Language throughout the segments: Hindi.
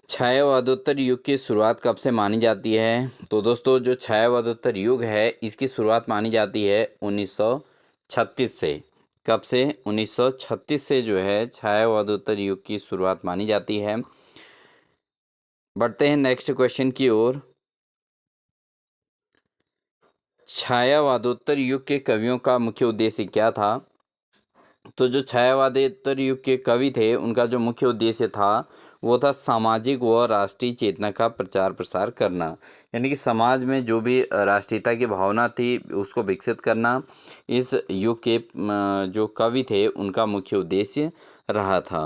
छायावादोत्तर युग की शुरुआत कब से मानी जाती है? तो दोस्तों जो छायावादोत्तर युग है इसकी शुरुआत मानी जाती है 1936 से। कब से? 1936 से जो है छायावादोत्तर युग की शुरुआत मानी जाती है। बढ़ते हैं नेक्स्ट क्वेश्चन की ओर। छायावादोत्तर युग के कवियों का मुख्य उद्देश्य क्या था? तो जो छायावादेतर युग के कवि थे उनका जो मुख्य उद्देश्य था वो था सामाजिक व राष्ट्रीय चेतना का प्रचार प्रसार करना। यानी कि समाज में जो भी राष्ट्रीयता की भावना थी उसको विकसित करना इस युग के जो कवि थे उनका मुख्य उद्देश्य रहा था।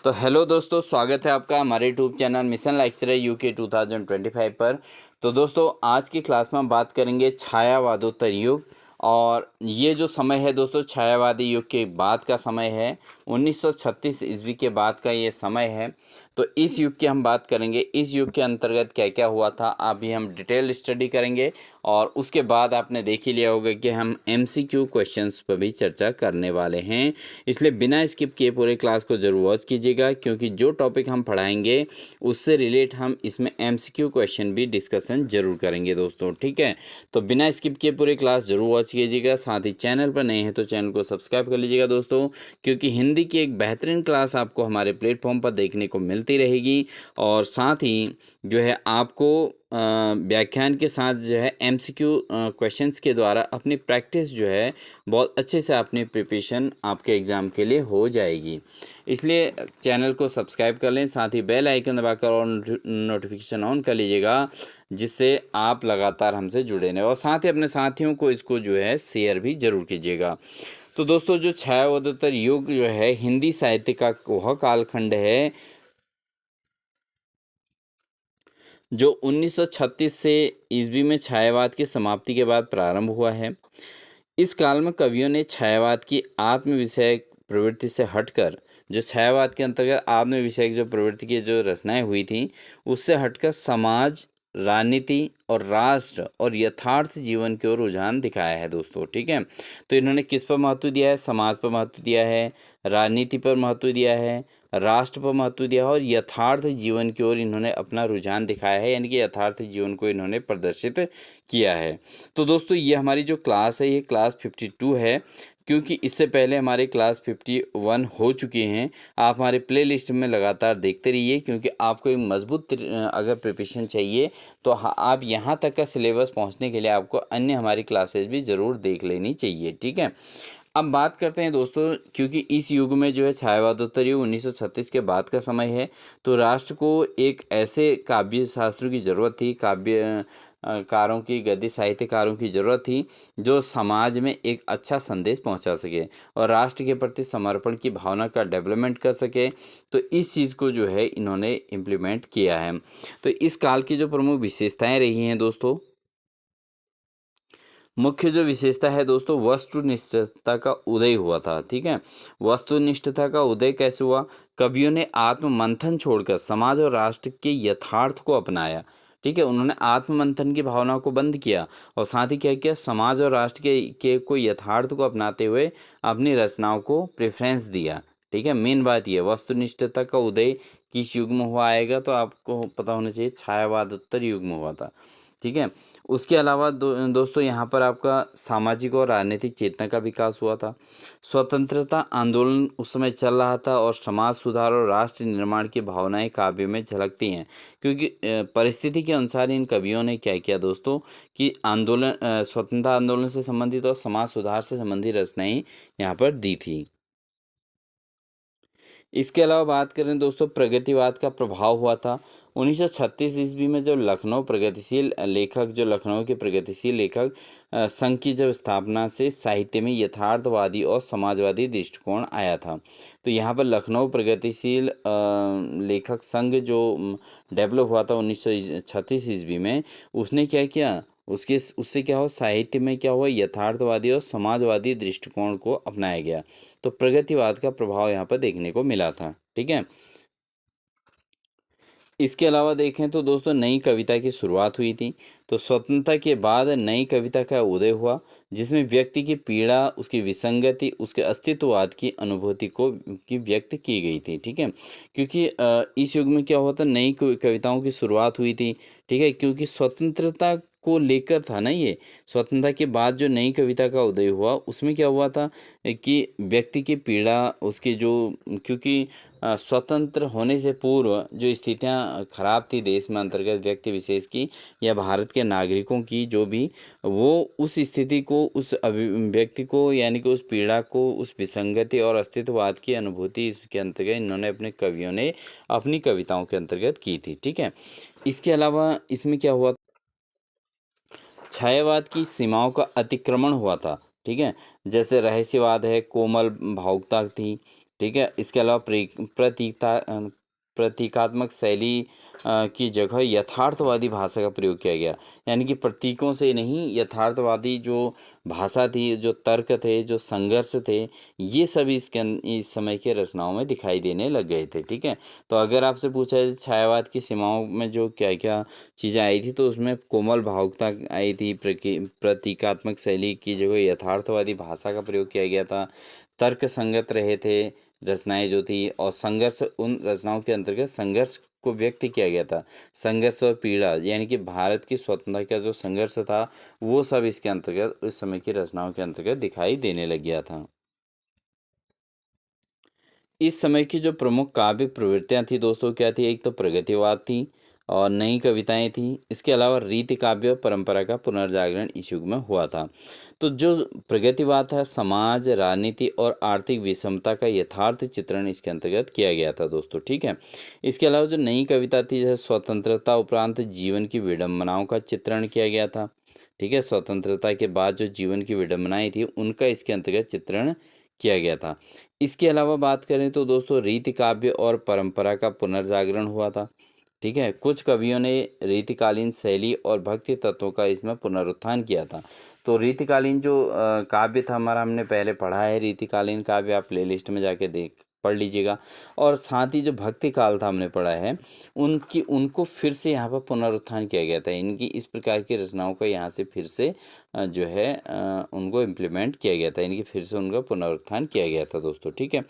तो हेलो दोस्तों, स्वागत है आपका हमारे YouTube channel mission lecturer UK 2025 पर। तो दोस्तों आज की क्लास में हम बात करेंगे छायावादोत्तर युग। और ये जो समय है दोस्तों छायावादी युग के बाद का समय है, 1936 ईस्वी के बाद का ये समय है। तो इस युग की हम बात करेंगे, इस युग के अंतर्गत क्या क्या हुआ था अभी हम डिटेल स्टडी करेंगे। और उसके बाद आपने देख ही लिया होगा कि हम MCQ क्वेश्चंस पर भी चर्चा करने वाले हैं। इसलिए बिना स्किप किए पूरे क्लास को जरूर वॉच कीजिएगा, क्योंकि जो टॉपिक हम पढ़ाएंगे उससे रिलेट हम इसमें MCQ क्वेश्चन भी डिस्कशन जरूर करेंगे दोस्तों, ठीक है। तो बिना स्किप किए पूरे क्लास जरूर वॉच कीजिएगा। साथ ही चैनल पर नए हैं तो चैनल को सब्सक्राइब कर लीजिएगा दोस्तों, क्योंकि हिंदी की एक बेहतरीन क्लास आपको हमारे प्लेटफॉर्म पर देखने को मिलती रहेगी। और साथ ही जो है आपको व्याख्यान के साथ जो है MCQ क्वेश्चंस के द्वारा अपनी प्रैक्टिस जो है बहुत अच्छे से अपनी प्रिपरेशन आपके एग्ज़ाम के लिए हो जाएगी। इसलिए चैनल को सब्सक्राइब कर लें, साथ ही बेल आइकन दबाकर और नोटिफिकेशन ऑन कर लीजिएगा, जिससे आप लगातार हमसे जुड़े रहें। और साथ ही अपने साथियों को इसको जो है शेयर भी ज़रूर कीजिएगा। तो दोस्तों जो छायावादोत्तर युग जो है हिंदी साहित्य का वह कालखंड है जो 1936 से ईस्वी में छायावाद की समाप्ति के बाद प्रारंभ हुआ है। इस काल में कवियों ने छायावाद की आत्म विषयक प्रवृत्ति से हटकर, जो छायावाद के अंतर्गत आत्म विषयक जो प्रवृत्ति की जो रचनाएं हुई थी उससे हटकर समाज, राजनीति और राष्ट्र और यथार्थ जीवन की ओर रुझान दिखाया है दोस्तों, ठीक है। तो इन्होंने किस पर महत्व दिया है? समाज पर महत्व दिया है, राजनीति पर महत्व दिया है, राष्ट्र पर महत्व दिया है और यथार्थ जीवन की ओर इन्होंने अपना रुझान दिखाया है, यानी कि यथार्थ जीवन को इन्होंने प्रदर्शित किया है। तो दोस्तों ये हमारी जो क्लास है ये क्लास 52 है, क्योंकि इससे पहले हमारे क्लास 51 हो चुके हैं। आप हमारे प्लेलिस्ट में लगातार देखते रहिए, क्योंकि आपको एक मजबूत अगर प्रिपरेशन चाहिए तो आप यहाँ तक का सिलेबस पहुँचने के लिए आपको अन्य हमारी क्लासेस भी ज़रूर देख लेनी चाहिए, ठीक है। अब बात करते हैं दोस्तों, क्योंकि इस युग में जो है छायावादोत्तर युग 1936 के बाद का समय है, तो राष्ट्र को एक ऐसे काव्य शास्त्रों की ज़रूरत थी, काव्य कारों की, गद्य साहित्यकारों की ज़रूरत थी जो समाज में एक अच्छा संदेश पहुंचा सके और राष्ट्र के प्रति समर्पण की भावना का डेवलपमेंट कर सके। तो इस चीज़ को जो है इन्होंने इम्प्लीमेंट किया है। तो इस काल की जो प्रमुख विशेषताएं रही हैं दोस्तों, मुख्य जो विशेषता है दोस्तों, वस्तुनिष्ठता का उदय हुआ था, ठीक है। वस्तुनिष्ठता का उदय कैसे हुआ? कवियों ने आत्म मंथन छोड़कर समाज और राष्ट्र के यथार्थ को अपनाया, ठीक है। उन्होंने आत्म मंथन की भावना को बंद किया और साथ ही क्या किया, समाज और राष्ट्र के को यथार्थ को अपनाते हुए अपनी रचनाओं को प्रेफरेंस दिया, ठीक है। मेन बात ये वस्तुनिष्ठता का उदय किस युग में हुआ आएगा, तो आपको पता होना चाहिए छायावादोत्तर युग में हुआ था, ठीक है। उसके अलावा दोस्तों यहाँ पर आपका सामाजिक और राजनीतिक चेतना का विकास हुआ था। स्वतंत्रता आंदोलन उस समय चल रहा था और समाज सुधार और राष्ट्र निर्माण की भावनाएं काव्य में झलकती हैं, क्योंकि परिस्थिति के अनुसार इन कवियों ने क्या किया दोस्तों कि आंदोलन, स्वतंत्रता आंदोलन से संबंधित और समाज सुधार से संबंधित रचनाएं यहाँ पर दी थी। इसके अलावा बात करें दोस्तों, प्रगतिवाद का प्रभाव हुआ था 1936 ईस्वी में। जब लखनऊ प्रगतिशील लेखक, जो लखनऊ के प्रगतिशील लेखक संघ की जब स्थापना से साहित्य में यथार्थवादी और समाजवादी दृष्टिकोण आया था। तो यहाँ पर लखनऊ प्रगतिशील लेखक संघ जो डेवलप हुआ था 1936 ईस्वी में, उसने क्या किया, उससे क्या हुआ, साहित्य में क्या हुआ, यथार्थवादी और समाजवादी दृष्टिकोण को अपनाया गया। तो प्रगतिवाद का प्रभाव यहाँ पर देखने को मिला था, ठीक है। इसके अलावा देखें तो दोस्तों नई कविता की शुरुआत हुई थी। तो स्वतंत्रता के बाद नई कविता का उदय हुआ, जिसमें व्यक्ति की पीड़ा, उसकी विसंगति, उसके अस्तित्ववाद की अनुभूति को की व्यक्त की गई थी, ठीक है? क्योंकि इस युग में क्या हुआ था, नई कविताओं की शुरुआत हुई थी, ठीक है? क्योंकि स्वतंत्रता को लेकर था ना ये। स्वतंत्रता के बाद जो नई कविता का उदय हुआ, उसमें क्या हुआ था कि व्यक्ति की पीड़ा, उसकी जो, क्योंकि स्वतंत्र होने से पूर्व जो स्थितियाँ खराब थी देश में अंतर्गत व्यक्ति विशेष की या भारत के नागरिकों की, जो भी, वो उस स्थिति को, उस व्यक्ति को, यानी कि उस पीड़ा को, उस विसंगति और अस्तित्ववाद की अनुभूति इसके अंतर्गत इन्होंने, अपने कवियों ने अपनी कविताओं के अंतर्गत की थी, ठीक है? इसके अलावा इसमें क्या हुआ, छायावाद की सीमाओं का अतिक्रमण हुआ था, ठीक है? जैसे रहस्यवाद है, कोमल भावुकता थी, ठीक है? इसके अलावा प्रतीकात्मक शैली की जगह यथार्थवादी भाषा का प्रयोग किया गया। यानी कि प्रतीकों से नहीं, यथार्थवादी जो भाषा थी, जो तर्क थे, जो संघर्ष थे, ये सब इस समय के रचनाओं में दिखाई देने लग गए थे, ठीक है? तो अगर आपसे पूछा जाए छायावाद की सीमाओं में जो क्या-क्या चीज़ें आई थी, तो उसमें कोमल भावुकता आई थी, प्रतीकात्मक शैली की जगह यथार्थवादी भाषा का प्रयोग किया गया था, तर्क संगत रहे थे रचनाएँ जो थी, और संघर्ष, उन रचनाओं के अंतर्गत संघर्ष को व्यक्त किया गया था। संघर्ष और पीड़ा, यानी कि भारत की स्वतंत्रता का जो संघर्ष था, वो सब इसके अंतर्गत, उस समय की रचनाओं के अंतर्गत दिखाई देने लग गया था। इस समय की जो प्रमुख काव्य प्रवृत्तियाँ थी दोस्तों, क्या थी? एक तो प्रगतिवाद थी और नई कविताएँ थीं। इसके अलावा रीति काव्य और परंपरा का पुनर्जागरण इस युग में हुआ था। तो जो प्रगतिवाद था, समाज, राजनीति और आर्थिक विषमता का यथार्थ चित्रण इसके अंतर्गत किया गया था दोस्तों, ठीक है? इसके अलावा जो नई कविता थी, जैसे स्वतंत्रता उपरांत जीवन की विडंबनाओं का चित्रण किया गया था, ठीक है? स्वतंत्रता के बाद जो जीवन की विडंबनाएँ थी, उनका इसके अंतर्गत चित्रण किया गया था। इसके अलावा बात करें तो दोस्तों, रीति काव्य और परंपरा का पुनर्जागरण हुआ था, ठीक है? कुछ कवियों ने रीतिकालीन शैली और भक्ति तत्वों का इसमें पुनरुत्थान किया था। तो रीतिकालीन जो काव्य था हमारा, हमने पहले पढ़ा है, रीतिकालीन काव्य आप प्लेलिस्ट में जाके देख पढ़ लीजिएगा। और साथ ही जो भक्ति काल था हमने पढ़ा है, उनको फिर से यहाँ पर पुनरुत्थान किया गया था। इनकी इस प्रकार की रचनाओं का यहाँ से फिर से जो है उनको इम्प्लीमेंट किया गया था, इनकी फिर से उनका पुनरुत्थान किया गया था दोस्तों, ठीक है?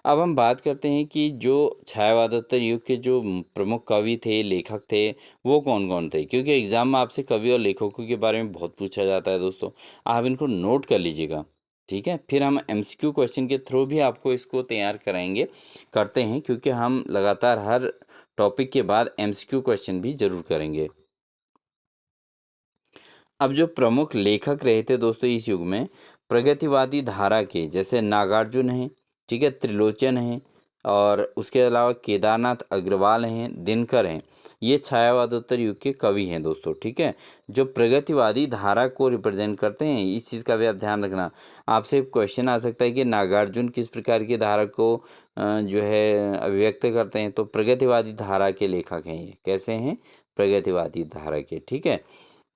अब हम बात करते हैं कि जो छायावादोत्तर युग के जो प्रमुख कवि थे, लेखक थे, वो कौन-कौन थे? क्योंकि एग्ज़ाम में आपसे कवि और लेखकों के बारे में बहुत पूछा जाता है दोस्तों, आप इनको नोट कर लीजिएगा, ठीक है? फिर हम एमसीक्यू क्वेश्चन के थ्रू भी आपको इसको तैयार कराएँगे, करते हैं, क्योंकि हम लगातार हर टॉपिक के बाद एमसीक्यू क्वेश्चन भी ज़रूर करेंगे। अब जो प्रमुख लेखक रहे थे दोस्तों इस युग में, प्रगतिवादी धारा के, जैसे नागार्जुन हैं, ठीक है? त्रिलोचन हैं, और उसके अलावा केदारनाथ अग्रवाल हैं, दिनकर हैं। ये छायावादोत्तर युग के कवि हैं दोस्तों, ठीक है? जो प्रगतिवादी धारा को रिप्रेजेंट करते हैं, इस चीज़ का भी आप ध्यान रखना। आपसे क्वेश्चन आ सकता है कि नागार्जुन किस प्रकार की धारा को जो है अभिव्यक्त करते हैं? तो प्रगतिवादी धारा के लेखक हैं ये। कैसे हैं? प्रगतिवादी धारा के, ठीक है?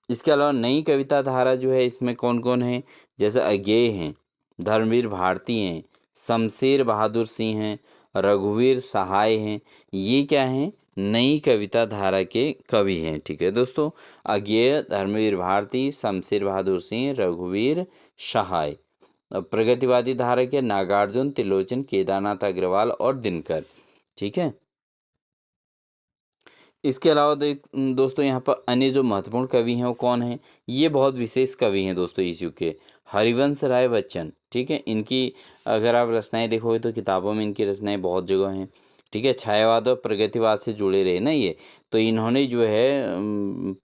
इसके अलावा नई कविता धारा जो है, इसमें कौन-कौन है? जैसे अज्ञेय हैं, धर्मवीर भारती हैं, शमशेर बहादुर सिंह हैं, रघुवीर सहाय हैं। ये क्या हैं? नई कविता धारा के कवि हैं, ठीक है दोस्तों? अज्ञेय, धर्मवीर भारती, शमशेर बहादुर सिंह, रघुवीर सहाय। प्रगतिवादी धारा के नागार्जुन, त्रिलोचन, केदारनाथ अग्रवाल और दिनकर, ठीक है? इसके अलावा दोस्तों, यहाँ पर अन्य जो महत्वपूर्ण कवि हैं वो कौन हैं? ये बहुत विशेष कवि हैं दोस्तों इस युग के। हरिवंश राय बच्चन, ठीक है? इनकी अगर आप रचनाएँ देखोगे तो किताबों में इनकी रचनाएँ बहुत जगह हैं, ठीक है? छायावाद और प्रगतिवाद से जुड़े रहे ना ये, तो इन्होंने जो है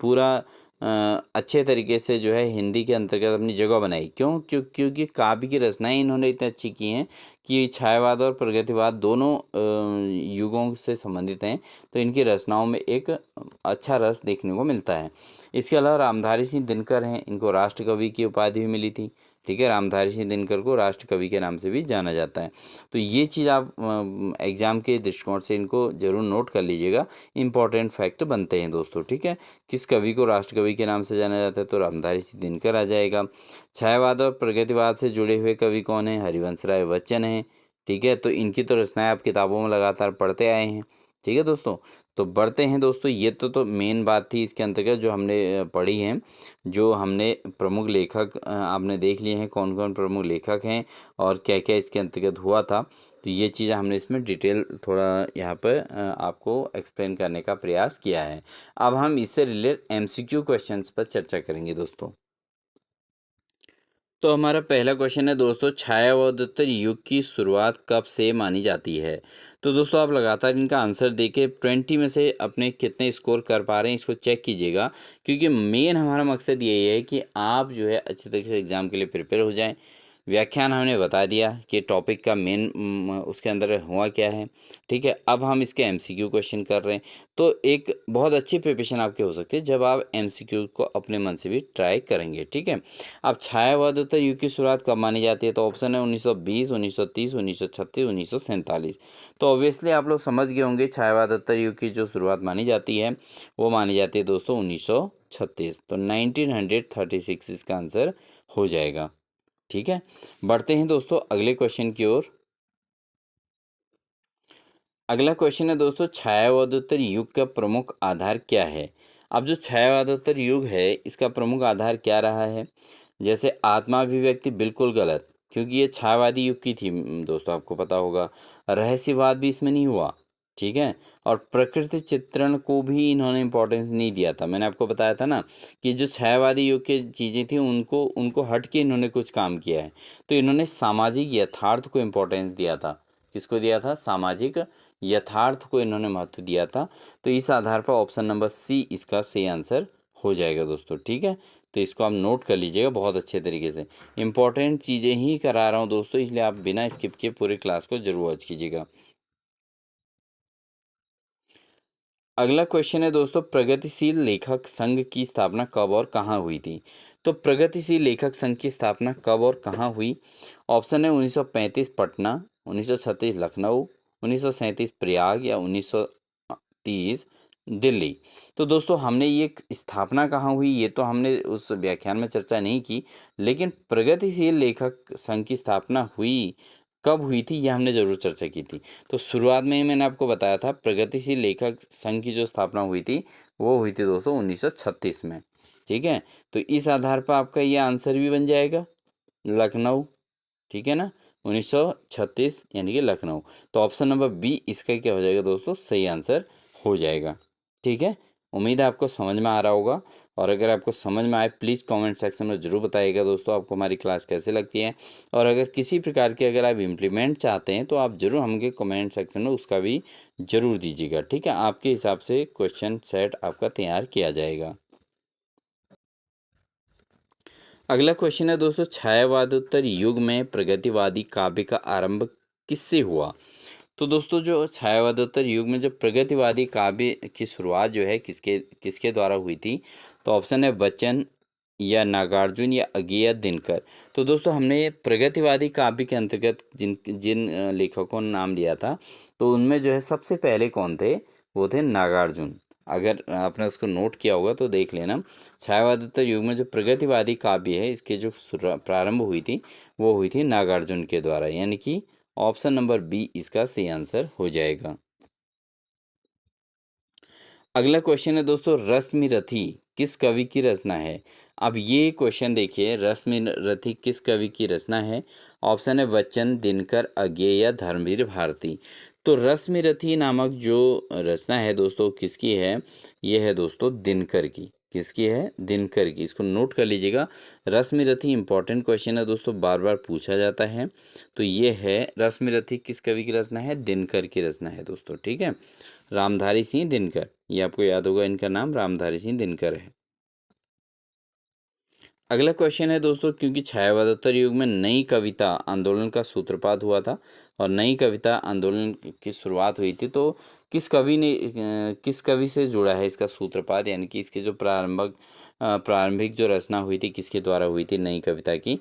पूरा अच्छे तरीके से जो है हिंदी के अंतर्गत अपनी जगह बनाई। क्योंकि काव्य की रचनाएँ इन्होंने इतनी अच्छी की हैं कि छायावाद और प्रगतिवाद दोनों युगों से संबंधित हैं। तो इनकी रचनाओं में एक अच्छा रस देखने को मिलता है। इसके अलावा रामधारी सिंह दिनकर हैं, इनको राष्ट्रकवि की उपाधि भी मिली थी, ठीक है? रामधारी सिंह दिनकर को राष्ट्रकवि के नाम से भी जाना जाता है। तो ये चीज़ आप एग्ज़ाम के दृष्टिकोण से इनको ज़रूर नोट कर लीजिएगा, इम्पोर्टेंट फैक्ट बनते हैं दोस्तों, ठीक है? किस कवि को राष्ट्रकवि के नाम से जाना जाता है? तो रामधारी सिंह दिनकर आ जाएगा। छायावाद और प्रगतिवाद से जुड़े हुए कवि कौन हैं? हरिवंश राय बच्चन हैं, ठीक है? तो इनकी तो रचनाएँ आप किताबों में लगातार पढ़ते आए हैं, ठीक है दोस्तों। तो बढ़ते हैं दोस्तों, ये तो मेन बात थी इसके अंतर्गत जो हमने पढ़ी है, जो हमने प्रमुख लेखक आपने देख लिए हैं कौन कौन प्रमुख लेखक हैं और क्या क्या इसके अंतर्गत हुआ था। तो ये चीज़ हमने इसमें डिटेल थोड़ा यहाँ पर आपको एक्सप्लेन करने का प्रयास किया है। अब हम इससे रिलेटेड एमसीक्यू क्वेश्चंस पर चर्चा करेंगे दोस्तों। तो हमारा पहला क्वेश्चन है दोस्तों, छायावदत्तर युग की शुरुआत कब से मानी जाती है। तो दोस्तों आप लगातार इनका आंसर देके 20 में से अपने कितने स्कोर कर पा रहे हैं इसको चेक कीजिएगा, क्योंकि मेन हमारा मकसद यही है कि आप जो है अच्छे तरीके से एग्ज़ाम के लिए प्रिपेयर हो जाएं। व्याख्यान हमने बता दिया कि टॉपिक का मेन उसके अंदर हुआ क्या है। ठीक है, अब हम इसके एमसीक्यू क्वेश्चन कर रहे हैं। तो एक बहुत अच्छी प्रिपरेशन आपकी हो सकती है जब आप एमसीक्यू को अपने मन से भी ट्राई करेंगे। ठीक है, अब छायावादोत्तर युग की शुरुआत कब मानी जाती है। तो ऑप्शन है 1920, 1930, 1936, 1947। तो ऑब्वियसली आप लोग समझ गए होंगे छायावादोत्तर युग की जो शुरुआत मानी जाती है वो मानी जाती है दोस्तों 1936। तो 1936 इसका आंसर हो जाएगा। ठीक है, बढ़ते हैं दोस्तों अगले क्वेश्चन की ओर। अगला क्वेश्चन है दोस्तों, छायावादोत्तर युग का प्रमुख आधार क्या है। अब जो छायावादोत्तर युग है इसका प्रमुख आधार क्या रहा है। जैसे आत्माभिव्यक्ति बिल्कुल गलत, क्योंकि ये छायावादी युग की थी दोस्तों, आपको पता होगा। रहस्यवाद भी इसमें नहीं हुआ। ठीक है, और प्रकृति चित्रण को भी इन्होंने इम्पोर्टेंस नहीं दिया था। मैंने आपको बताया था ना कि जो छायावादी युग की चीज़ें थी उनको उनको हट के इन्होंने कुछ काम किया है। तो इन्होंने सामाजिक यथार्थ को इम्पोर्टेंस दिया था। किसको दिया था, सामाजिक यथार्थ को इन्होंने महत्व दिया था। तो इस आधार पर ऑप्शन नंबर सी इसका सही आंसर हो जाएगा दोस्तों। ठीक है, तो इसको आप नोट कर लीजिएगा बहुत अच्छे तरीके से। इंपॉर्टेंट चीज़ें ही करा रहा हूँ दोस्तों, इसलिए आप बिना स्किप किए पूरी क्लास को जरूर वॉच कीजिएगा। अगला क्वेश्चन है दोस्तों, प्रगतिशील लेखक संघ की स्थापना कब और कहाँ हुई थी। तो प्रगतिशील लेखक संघ की स्थापना कब और कहाँ हुई। ऑप्शन है 1935 पटना, 1936 लखनऊ, 1937 प्रयाग या 1930 दिल्ली। तो दोस्तों हमने ये स्थापना कहाँ हुई ये तो हमने उस व्याख्यान में चर्चा नहीं की, लेकिन प्रगतिशील लेखक संघ की स्थापना हुई कब हुई थी ये हमने ज़रूर चर्चा की थी। तो शुरुआत में ही मैंने आपको बताया था प्रगतिशील लेखक संघ की जो स्थापना हुई थी वो हुई थी दोस्तों 1936 में। ठीक है, तो इस आधार पर आपका ये आंसर भी बन जाएगा लखनऊ। ठीक है ना, 1936 यानी कि लखनऊ। तो ऑप्शन नंबर बी इसका क्या हो जाएगा दोस्तों, सही आंसर हो जाएगा। ठीक है, उम्मीद है आपको समझ में आ रहा होगा। और अगर आपको समझ में आए प्लीज़ कमेंट सेक्शन में ज़रूर बताइएगा दोस्तों आपको हमारी क्लास कैसे लगती है। और अगर किसी प्रकार के अगर आप इम्प्लीमेंट चाहते हैं तो आप ज़रूर हमके कमेंट सेक्शन में उसका भी ज़रूर दीजिएगा। ठीक है, आपके हिसाब से क्वेश्चन सेट आपका तैयार किया जाएगा। अगला क्वेश्चन है दोस्तों, छायावादोत्तर युग में प्रगतिवादी काव्य का आरंभ किससे हुआ। तो दोस्तों जो छायावादोत्तर युग में जो प्रगतिवादी काव्य की शुरुआत जो है किसके किसके द्वारा हुई थी। तो ऑप्शन है बच्चन या नागार्जुन या अज्ञेय दिनकर। तो दोस्तों हमने प्रगतिवादी काव्य के अंतर्गत जिन जिन लेखकों ने नाम लिया था तो उनमें जो है सबसे पहले कौन थे, वो थे नागार्जुन। अगर आपने उसको नोट किया होगा तो देख लेना। छायावादोत्तर युग में जो प्रगतिवादी काव्य है इसके जो प्रारंभ हुई थी वो हुई थी नागार्जुन के द्वारा, यानी कि ऑप्शन नंबर बी इसका सही आंसर हो जाएगा। अगला क्वेश्चन है दोस्तों, रश्मि रथी किस कवि की रचना है। अब ये क्वेश्चन देखिए, रश्मि रथी किस कवि की रचना है। ऑप्शन है बच्चन, दिनकर, अज्ञेय या धर्मवीर भारती। तो रश्मि रथी नामक जो रचना है दोस्तों किसकी है, ये है दोस्तों दिनकर की। किसकी है, दिनकर की। इसको नोट कर लीजिएगा। रश्मि रथी इंपॉर्टेंट क्वेश्चन है दोस्तों, बार बार पूछा जाता है। तो ये है रश्मि रथी किस कवि की रचना है, दिनकर की रचना है दोस्तों। ठीक है, रामधारी सिंह दिनकर, ये आपको याद होगा इनका नाम रामधारी सिंह दिनकर है। अगला क्वेश्चन है दोस्तों, क्योंकि छायावादोत्तर युग में नई कविता आंदोलन का सूत्रपात हुआ था और नई कविता आंदोलन की शुरुआत हुई थी, तो किस कवि ने किस कवि से जुड़ा है इसका सूत्रपात, यानी कि इसके जो प्रारंभिक जो रचना हुई थी किसके द्वारा हुई थी नई कविता की।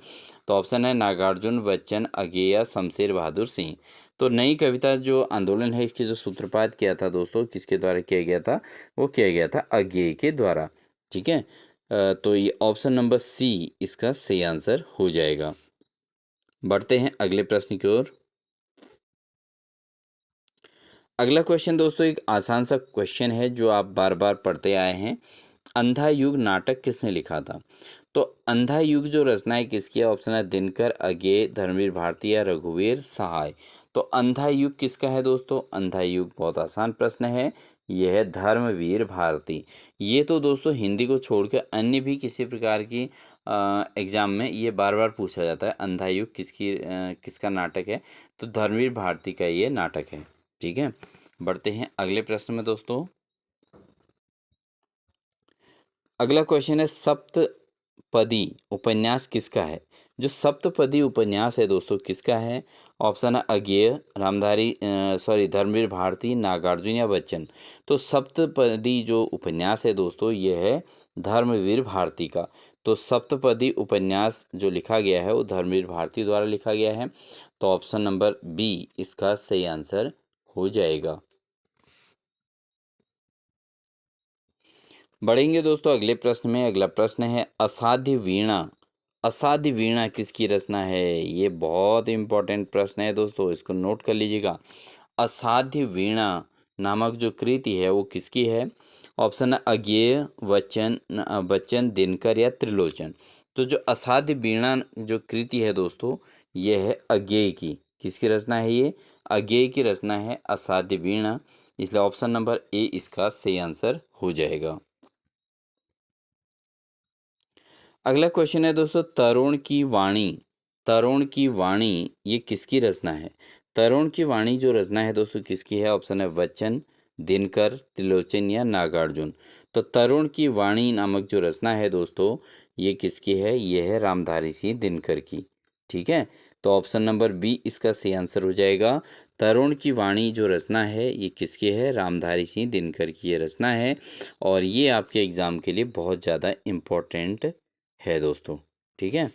तो ऑप्शन है नागार्जुन, बच्चन, अज्ञेय, शमशेर बहादुर सिंह। तो नई कविता जो आंदोलन है इसके जो सूत्रपात किया था दोस्तों किसके द्वारा किया गया था, वो किया गया था अज्ञेय के द्वारा। ठीक है, तो ये ऑप्शन नंबर सी इसका सही आंसर हो जाएगा। बढ़ते हैं अगले प्रश्न की ओर। अगला क्वेश्चन दोस्तों एक आसान सा क्वेश्चन है जो आप बार बार पढ़ते आए हैं। अंधा युग नाटक किसने लिखा था? तो अंधा युग जो रचना है किसकी है? ऑप्शन है दिनकर, अगेय, धर्मवीर भारती या रघुवीर सहाय। तो अंधा युग किसका है दोस्तों? अंधा युग बहुत आसान प्रश्न है, यह है धर्मवीर भारती। ये तो दोस्तों हिंदी को छोड़कर अन्य भी किसी प्रकार की एग्जाम में ये बार बार पूछा जाता है, अंधा युग किसका नाटक है? तो धर्मवीर भारती का ये नाटक है। ठीक है, बढ़ते हैं अगले प्रश्न में दोस्तों। अगला क्वेश्चन है सप्तपदी उपन्यास किसका है? जो सप्तपदी उपन्यास है दोस्तों किसका है? ऑप्शन है अगेय, धर्मवीर भारती, नागार्जुन या बच्चन। तो सप्तपदी जो उपन्यास है दोस्तों ये है धर्मवीर भारती का। तो सप्तपदी उपन्यास जो लिखा गया है वो धर्मवीर भारती द्वारा लिखा गया है। तो ऑप्शन नंबर बी इसका सही आंसर हो जाएगा। बढ़ेंगे दोस्तों अगले प्रश्न में। अगला प्रश्न है असाध्य वीणा। असाध्य वीणा किसकी रचना है? ये बहुत इंपॉर्टेंट प्रश्न है दोस्तों, इसको नोट कर लीजिएगा। असाध्य वीणा नामक जो कृति है वो किसकी है? ऑप्शन है अगेय, बच्चन, दिनकर या त्रिलोचन। तो जो असाध्य वीणा जो कृति है दोस्तों ये है अगेय की। किसकी रचना है ये? अगेय की रचना है असाध्य वीणा। इसलिए ऑप्शन नंबर ए इसका सही आंसर हो जाएगा। अगला क्वेश्चन है दोस्तों तरुण की वाणी। तरुण की वाणी ये किसकी रचना है? तरुण की वाणी जो रचना है दोस्तों किसकी है? ऑप्शन है बच्चन, दिनकर, त्रिलोचन या नागार्जुन। तो तरुण की वाणी नामक जो रचना है दोस्तों ये किसकी है? ये है रामधारी सिंह दिनकर की। ठीक है, तो ऑप्शन नंबर बी इसका सही आंसर हो जाएगा। तरुण की वाणी जो रचना है ये किसकी है? रामधारी सिंह दिनकर की ये रचना है। और ये आपके एग्जाम के लिए बहुत ज़्यादा इम्पोर्टेंट है दोस्तों। ठीक है,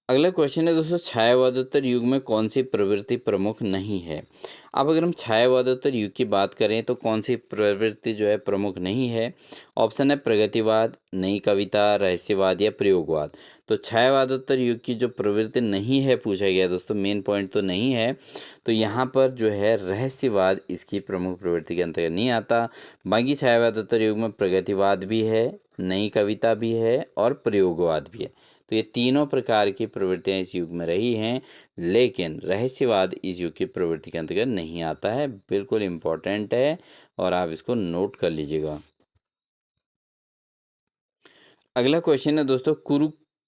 अगला क्वेश्चन है दोस्तों छायावादोत्तर युग में कौन सी प्रवृत्ति प्रमुख नहीं है? अब अगर हम छायावादोत्तर युग की बात करें तो कौन सी प्रवृत्ति जो है प्रमुख नहीं है? ऑप्शन है प्रगतिवाद, नई कविता, रहस्यवाद या प्रयोगवाद। तो छायावादोत्तर युग की जो प्रवृत्ति नहीं है पूछा गया दोस्तों, मेन पॉइंट तो नहीं है। तो यहाँ पर जो है रहस्यवाद इसकी प्रमुख प्रवृत्ति के अंतर्गत नहीं आता। बाकी छायावादोत्तर युग में प्रगतिवाद भी है, नई कविता भी है और प्रयोगवाद भी है। तो ये तीनों प्रकार की प्रवृत्तियां इस युग में रही हैं, लेकिन रहस्यवाद इस युग की प्रवृत्ति के अंतर्गत नहीं आता है। बिल्कुल इम्पोर्टेंट है और आप इसको नोट कर लीजिएगा। अगला क्वेश्चन है दोस्तों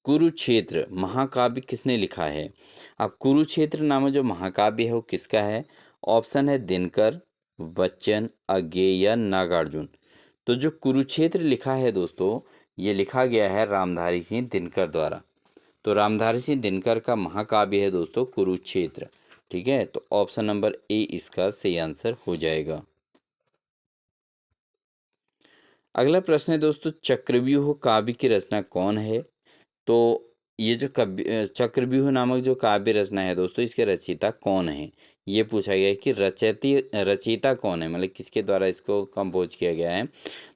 कुरुक्षेत्र महाकाव्य किसने लिखा है? अब कुरुक्षेत्र नामक जो महाकाव्य है वो किसका है? ऑप्शन है दिनकर, बच्चन, अज्ञेय या नागार्जुन। तो जो कुरुक्षेत्र लिखा है दोस्तों ये लिखा गया है रामधारी सिंह दिनकर द्वारा। तो रामधारी सिंह दिनकर का महाकाव्य है दोस्तों कुरुक्षेत्र। ठीक है, तो ऑप्शन नंबर ए इसका सही आंसर हो जाएगा। अगला प्रश्न है दोस्तों चक्रव्यूह काव्य की रचना कौन है? तो ये जो चक्रव्यूह नामक जो काव्य रचना है दोस्तों इसके रचयिता कौन है? ये पूछा गया है कि रचयिता कौन है, मतलब किसके द्वारा इसको कंपोज किया गया है।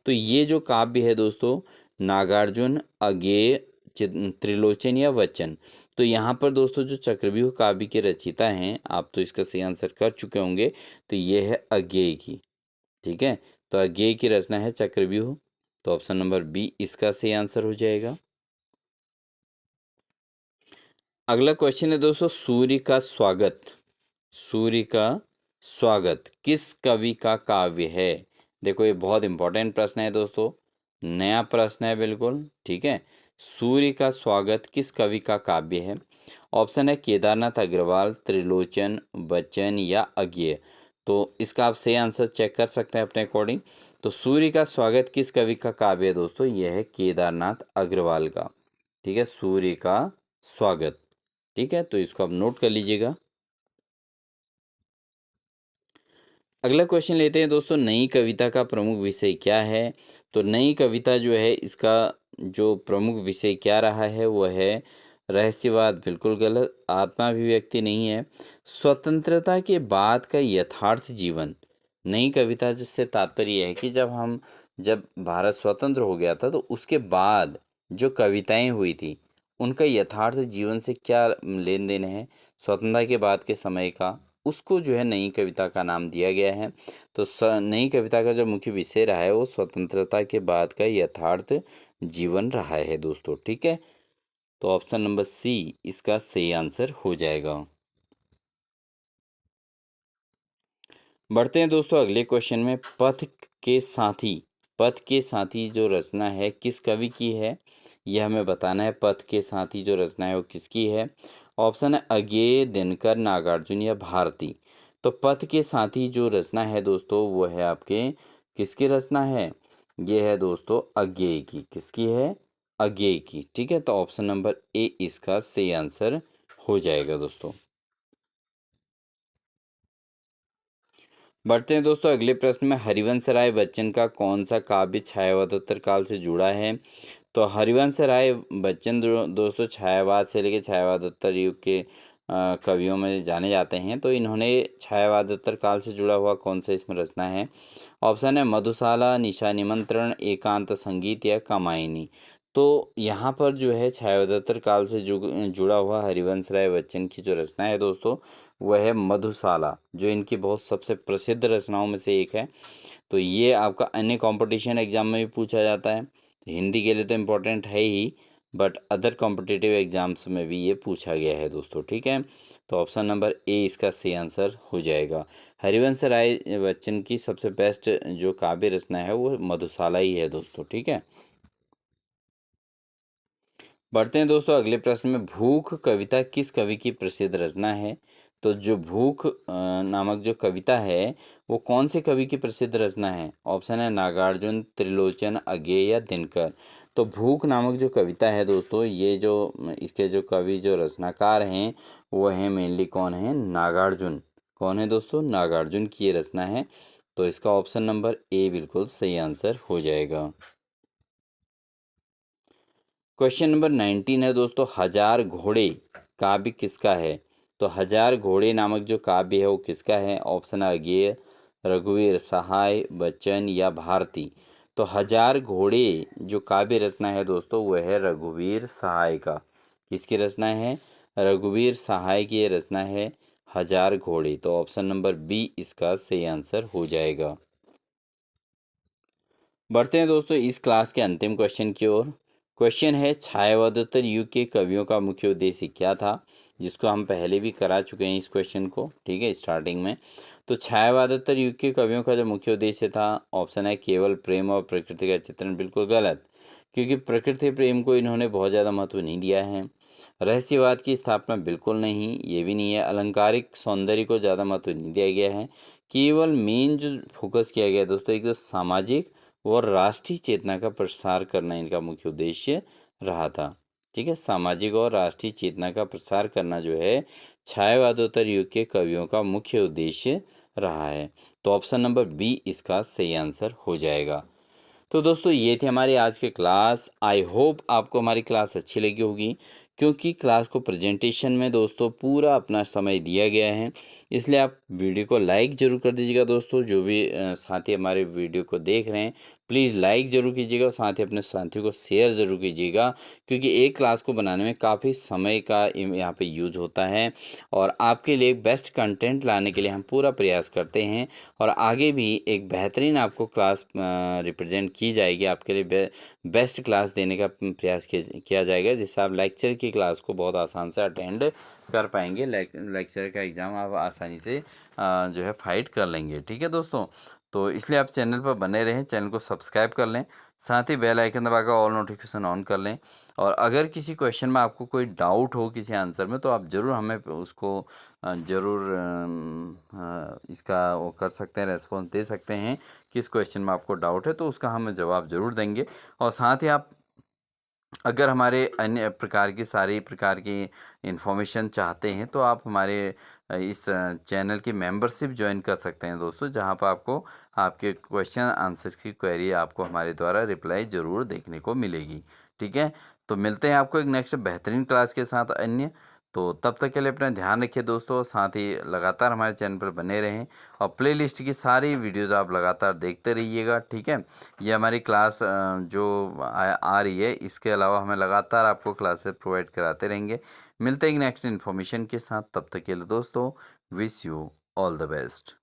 तो ये जो काव्य है दोस्तों नागार्जुन, अगेय, त्रिलोचन या वचन। तो यहाँ पर दोस्तों जो चक्रव्यूह काव्य के रचयिता हैं आप तो इसका सही आंसर कर चुके होंगे। तो ये है अगेय की। ठीक है, तो अगेय की रचना है चक्रव्यूह। तो ऑप्शन नंबर बी इसका सही आंसर हो जाएगा। अगला क्वेश्चन है दोस्तों सूर्य का स्वागत। सूर्य का स्वागत किस कवि का काव्य है? देखो ये बहुत इंपॉर्टेंट प्रश्न है दोस्तों, नया प्रश्न है बिल्कुल। ठीक है, सूर्य का स्वागत किस कवि का काव्य है? ऑप्शन है केदारनाथ अग्रवाल, त्रिलोचन, बच्चन या अज्ञेय। तो इसका आप सही आंसर चेक कर सकते हैं अपने अकॉर्डिंग। तो सूर्य का स्वागत किस कवि का काव्य है दोस्तों? यह है केदारनाथ अग्रवाल का। ठीक है, सूर्य का स्वागत। ठीक है, तो इसको आप नोट कर लीजिएगा। अगला क्वेश्चन लेते हैं दोस्तों नई कविता का प्रमुख विषय क्या है? तो नई कविता जो है इसका जो प्रमुख विषय क्या रहा है वो है रहस्यवाद। बिल्कुल गलत, आत्माभिव्यक्ति नहीं है, स्वतंत्रता के बाद का यथार्थ जीवन। नई कविता जिससे तात्पर्य है कि जब भारत स्वतंत्र हो गया था तो उसके बाद जो कविताएं हुई थी उनका यथार्थ जीवन से क्या लेन देन है, स्वतंत्रता के बाद के समय का, उसको जो है नई कविता का नाम दिया गया है। तो नई कविता का जो मुख्य विषय रहा है वो स्वतंत्रता के बाद का यथार्थ जीवन रहा है दोस्तों। ठीक है, तो ऑप्शन नंबर सी इसका सही आंसर हो जाएगा। बढ़ते हैं दोस्तों अगले क्वेश्चन में। पथ के साथी जो रचना है किस कवि की है, यह हमें बताना है। पथ के साथी जो रचना है वो किसकी है। ऑप्शन है अज्ञेय, दिनकर, नागार्जुन या भारती। तो पथ के साथी जो रचना है दोस्तों वो है आपके किसकी रचना है, ये है दोस्तों अज्ञेय की। किसकी है, अज्ञेय की। ठीक है, तो ऑप्शन नंबर ए इसका सही आंसर हो जाएगा दोस्तों। बढ़ते हैं दोस्तों अगले प्रश्न में। हरिवंश राय बच्चन का कौन सा काव्य छायावादोत्तर काल से जुड़ा है। तो हरिवंश राय बच्चन दोस्तों छायावाद से लेकर छायावादोत्तर युग के कवियों में जाने जाते हैं। तो इन्होंने छायावादोत्तर काल से जुड़ा हुआ कौन सा इसमें रचना है। ऑप्शन है मधुशाला, निशा निमंत्रण, एकांत संगीत या कामायनी। तो यहाँ पर जो है छायावादोत्तर काल से जुड़ा हुआ हरिवंश राय बच्चन की जो रचना है दोस्तों वह है मधुशाला, जो इनकी बहुत सबसे प्रसिद्ध रचनाओं में से एक है। तो ये आपका अन्य कंपटीशन एग्जाम में भी पूछा जाता है। हिंदी के लिए तो इम्पोर्टेंट है ही, बट अदर कॉम्पिटिटिव एग्जाम्स में भी ये पूछा गया है दोस्तों। ठीक है, तो ऑप्शन नंबर ए इसका सही आंसर हो जाएगा। हरिवंश राय बच्चन की सबसे बेस्ट जो काव्य रचना है वो मधुशाला ही है दोस्तों। ठीक है, बढ़ते हैं दोस्तों अगले प्रश्न में। भूख कविता किस कवि की प्रसिद्ध रचना है। तो जो भूख नामक जो कविता है वो कौन से कवि की प्रसिद्ध रचना है। ऑप्शन है नागार्जुन, त्रिलोचन, अज्ञेय या दिनकर। तो भूख नामक जो कविता है दोस्तों ये जो इसके जो कवि जो रचनाकार हैं वो हैं मेनली कौन है, नागार्जुन। कौन है दोस्तों, नागार्जुन की ये रचना है। तो इसका ऑप्शन नंबर ए बिल्कुल सही आंसर हो जाएगा। क्वेश्चन नंबर 19 है दोस्तों। हजार घोड़े काव्य किसका है। तो हजार घोड़े नामक जो काव्य है वो किसका है। ऑप्शन है अज्ञेय, रघुवीर सहाय, बच्चन या भारती। तो हजार घोड़े जो काव्य रचना है दोस्तों वह है रघुवीर सहाय का। किसकी रचना है, रघुवीर सहाय की ये रचना है हजार घोड़े। तो ऑप्शन नंबर बी इसका सही आंसर हो जाएगा। बढ़ते हैं दोस्तों इस क्लास के अंतिम क्वेश्चन की ओर। क्वेश्चन है छायावादोत्तर युग के कवियों का मुख्य उद्देश्य क्या था, जिसको हम पहले भी करा चुके हैं इस क्वेश्चन को। ठीक है, स्टार्टिंग में। तो छायावादोत्तर युग के कवियों का जो मुख्य उद्देश्य था, ऑप्शन है केवल प्रेम और प्रकृति का चित्रण। बिल्कुल गलत, क्योंकि प्रकृति प्रेम को इन्होंने बहुत ज़्यादा महत्व नहीं दिया है। रहस्यवाद की स्थापना बिल्कुल नहीं, ये भी नहीं है। अलंकारिक सौंदर्य को ज़्यादा महत्व नहीं दिया गया है। केवल मेन जो फोकस किया गया है दोस्तों एक तो सामाजिक और राष्ट्रीय चेतना का प्रसार करना इनका मुख्य उद्देश्य रहा था। ठीक है, सामाजिक और राष्ट्रीय चेतना का प्रसार करना जो है छायावादोत्तर युग के कवियों का मुख्य उद्देश्य रहा है। तो ऑप्शन नंबर बी इसका सही आंसर हो जाएगा। तो दोस्तों ये थी हमारी आज की क्लास। आई होप आपको हमारी क्लास अच्छी लगी होगी, क्योंकि क्लास को प्रेजेंटेशन में दोस्तों पूरा अपना समय दिया गया है। इसलिए आप वीडियो को लाइक ज़रूर कर दीजिएगा दोस्तों। जो भी साथी हमारे वीडियो को देख रहे हैं प्लीज़ लाइक ज़रूर कीजिएगा और साथ ही अपने साथियों को शेयर ज़रूर कीजिएगा, क्योंकि एक क्लास को बनाने में काफ़ी समय का यहाँ पे यूज होता है। और आपके लिए बेस्ट कंटेंट लाने के लिए हम पूरा प्रयास करते हैं। और आगे भी एक बेहतरीन आपको क्लास रिप्रेजेंट की जाएगी, आपके लिए बेस्ट क्लास देने का प्रयास किया जाएगा, जिससे आप लेक्चर की क्लास को बहुत आसान से अटेंड कर पाएंगे। लेक्चर का एग्ज़ाम आप आसानी से जो है फाइट कर लेंगे। ठीक है दोस्तों, तो इसलिए आप चैनल पर बने रहें, चैनल को सब्सक्राइब कर लें, साथ ही बेल आइकन दबाकर ऑल नोटिफिकेशन ऑन कर लें। और अगर किसी क्वेश्चन में आपको कोई डाउट हो किसी आंसर में, तो आप ज़रूर हमें उसको ज़रूर इसका वो कर सकते हैं, रेस्पॉन्स दे सकते हैं। किस क्वेश्चन में आपको डाउट है तो उसका हम जवाब ज़रूर देंगे। और साथ ही आप अगर हमारे अन्य प्रकार की सारी प्रकार की इन्फॉर्मेशन चाहते हैं तो आप हमारे इस चैनल की मेंबरशिप ज्वाइन कर सकते हैं दोस्तों, जहां पर आपको आपके क्वेश्चन आंसर की क्वेरी आपको हमारे द्वारा रिप्लाई ज़रूर देखने को मिलेगी। ठीक है, तो मिलते हैं आपको एक नेक्स्ट बेहतरीन क्लास के साथ अन्य। तो तब तक के लिए अपना ध्यान रखिए दोस्तों, साथ ही लगातार हमारे चैनल पर बने रहें और प्लेलिस्ट की सारी वीडियोज़ आप लगातार देखते रहिएगा, ठीक है। ये हमारी क्लास जो आ रही है, इसके अलावा हमें लगातार आपको क्लासेस प्रोवाइड कराते रहेंगे। मिलते हैं नेक्स्ट इन्फॉर्मेशन के साथ, तब तक के लिए दोस्तों wish you all the best.